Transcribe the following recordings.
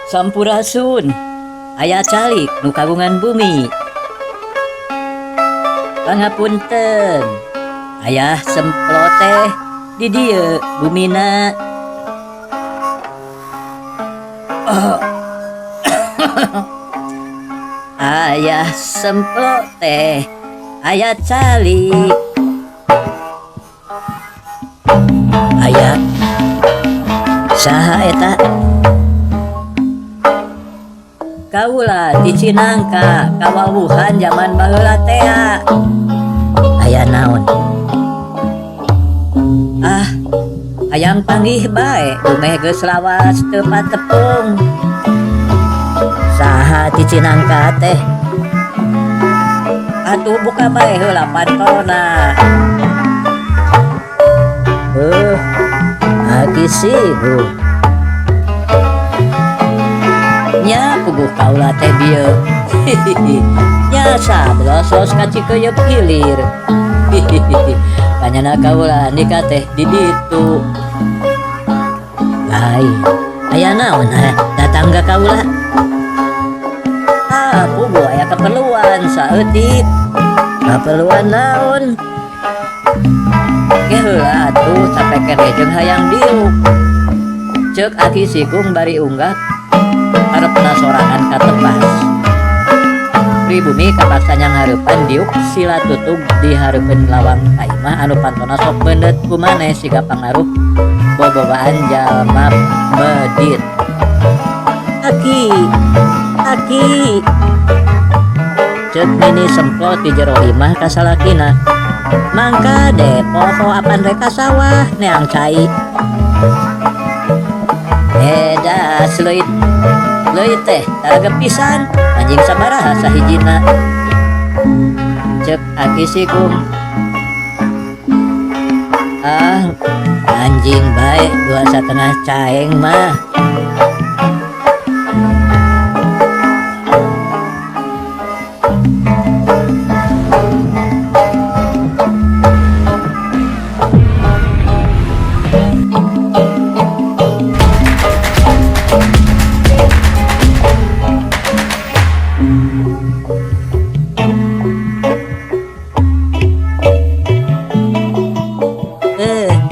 Sampurasun aya calik nu kagungan bumi. Pangapunten aya semplot teh di dieu bumina. Oh. Aya semplot teh aya calik aya saha eta kaula di Cinangka kawawuhan zaman baheula teh aya naon hayang panggih bae umeh geus lawas teu patepung saha di Cinangka teh atuh buka bae heula pantona agisigu nya puguh kaula teh dieu nya sablosos kacikeuyeup gilir kanyana kaula nikah teh di ditu lain aya naon datangga kaula puguh aya keperluan saeutik keperluan naon ge heula atuh sampe keneh jeung hayang diuk ceuk aki sikung bari unggah harapna sorangan katebas pribumi kapaksa nyang hareupan diuk sila tutug di hareupeun lawang kaimah anu pantona sok beundeut ku maneh siga pangaruh bobobaan jalma medit aki ceuk nini semplot di jero imah ka salakina mangka de poho apan reka sawah neang cai eda leuit teh taraga pisan anjing sabaraha sahijina ceuk aki sikung anjing bae 2,5 caeng mah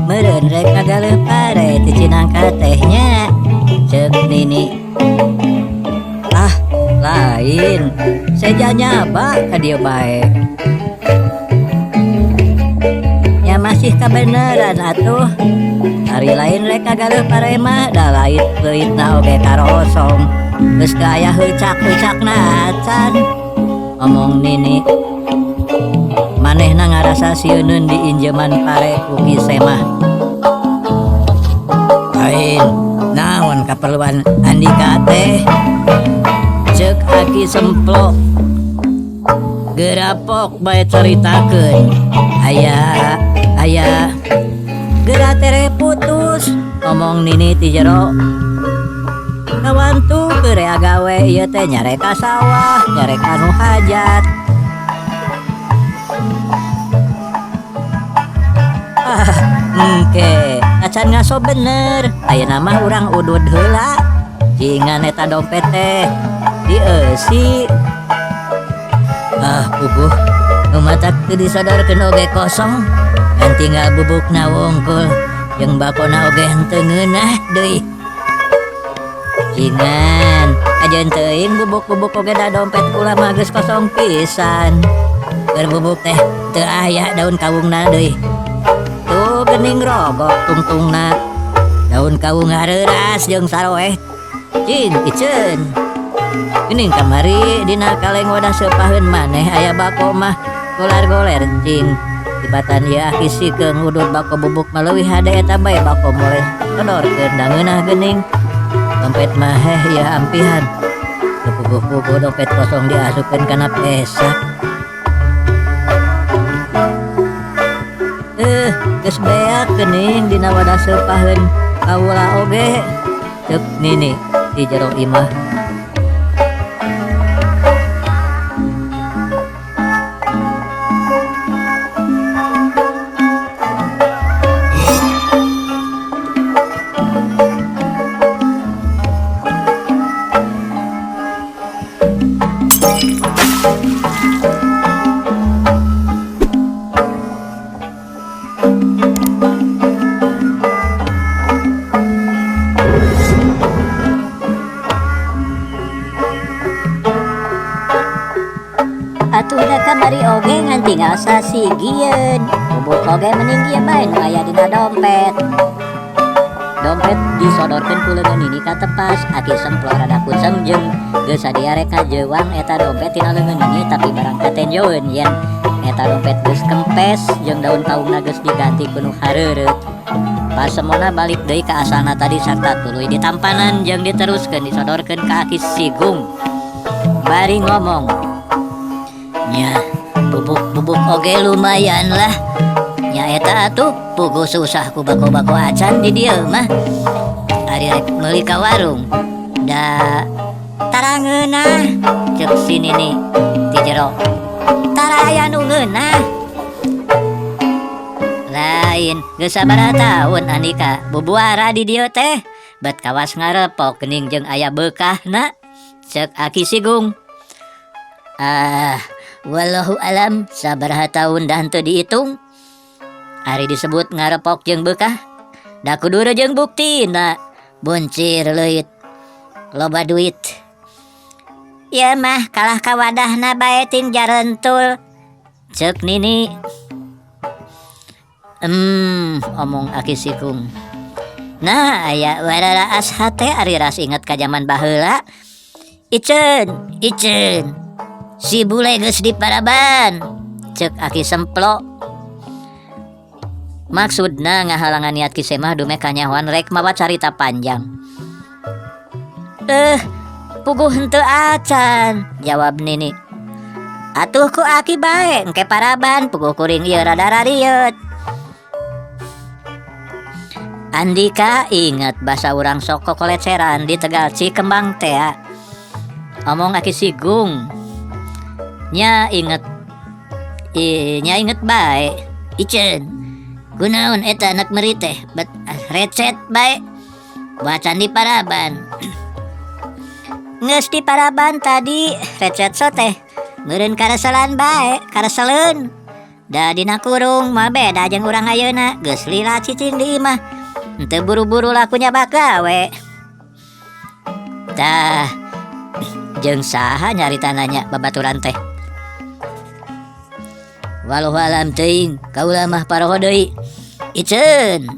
meureun rek ngagaleuh pare ti Cinangka tehnya ceuk nini lain seja nyaba ka dieu bae nya masih kabeneran atuh hari lain rek ngagaleuh pare mah da leuitna oge karosong geus teu aya heucak-heucakna acan ngomong nini manehna ngarasa sieuneun di injeman pare ku kise mah lain naon kaperluan Andika teh ceuk aki semplok gerapok bae caritakeun aya geura tere putus ngomong nini ti jero kawantu keur gawe ieu teh nyare ka sawah nyare ka nu hajat engke acan ngaso bener ayeuna mah urang udud heula jingan eta dompet teh dieusi puguh nu matak teu disodorkeun oge kosong kan tinggal bubukna wungkul jeung bakona oge henteu ngeunah deui jingan ajeun teuing bubuk-bubuk oge da dompet kula mah geus kosong pisan keur bubuk teh teu aya daun kawungna deui tuh gening rogok tungtungna daun kawung hareuras jeung saroeh cing iceun gening kamari dina kaleng wadah seupaheun maneh aya bako mah golar-goler cing tibatan ieu aki sikeung udud bako bubuk mah leuwih hade eta bae bako moles todorkeun da ngeunah gening dompet mah ieu ampihan teu puguh-puguh dompet kosong diasupkeun kana pesak geus beak geuning dina wadah seupaheun kaula oge ceuk nini di jero imah kamari oge ngan tinggal sasigieun. Bubuk oge mending ieu bae nu aya dina dompet. Dompet disodorkeun ku leungeun nini ka tepas. Aki semplor rada kuceng jeung geus sadia rek ngajeuwang eta dompet tina leungeun nini tapi barang katenjoeun yen eta dompet geus kempes jeung daun kaungna geus diganti ku nu hareureut. Pasemona balik deui ka asalna tadi sarta tuluy ditampanan jeung diteruskeun disodorkeun ka Aki Sigung. Bari ngomong, nya bubuk oge lumayan lah. Nya eta atuh puguh susah ku bako-bako acan di dieu mah. Ari rek meuli ka warung. Da tarangeunah ceuk si Nini ti jero. Tara aya nu ngeunah. Lain geus sabaraha taun Andika bubuara di dieu teh. Bet kawas ngarepok geuning jeung aya beukahna. Ceuk Aki Sigung. Wallahu alam sabaraha taun dah henteu diitung. Ari disebut ngarepok jeung beukah, da kudu jeung buktina. Buncir leuit, loba duit. Ieu mah kalah ka wadahna bae ting jarentul. Ceuk Nini. Omong Aki Sigung. Nah, aya wararaas hate ari ras inget ka jaman baheula. Iceun, si bule geus di Paraban. Ceuk Aki Semplo. Maksudna ngahalangan niat Ki Semah dume kanyahoan rek mawa carita panjang. Puguh henteu acan, jawab Nini. Atuh ku Aki bae engke Paraban puguh kuring ieu rada rariut. Andika inget basa urang sok kokoleceran di Tegal Cikembang teh. Omong Aki Sigung. Nya inget bae. Iceun. Kunaon eta anak meri teh bet recet bae. Wacan di Paraban. Geus di Paraban tadi recet so teh. Meureun kareselan bae, kareseleun. Da dina kurung mah beda jeung urang ayeuna, geus lila cicing di imah. Henteu buru-buru lakunya bak gawe. Tah jeung saha nyarita nanya babaturan teh. Walau alam teuing kaula mah paroho deui. Iceun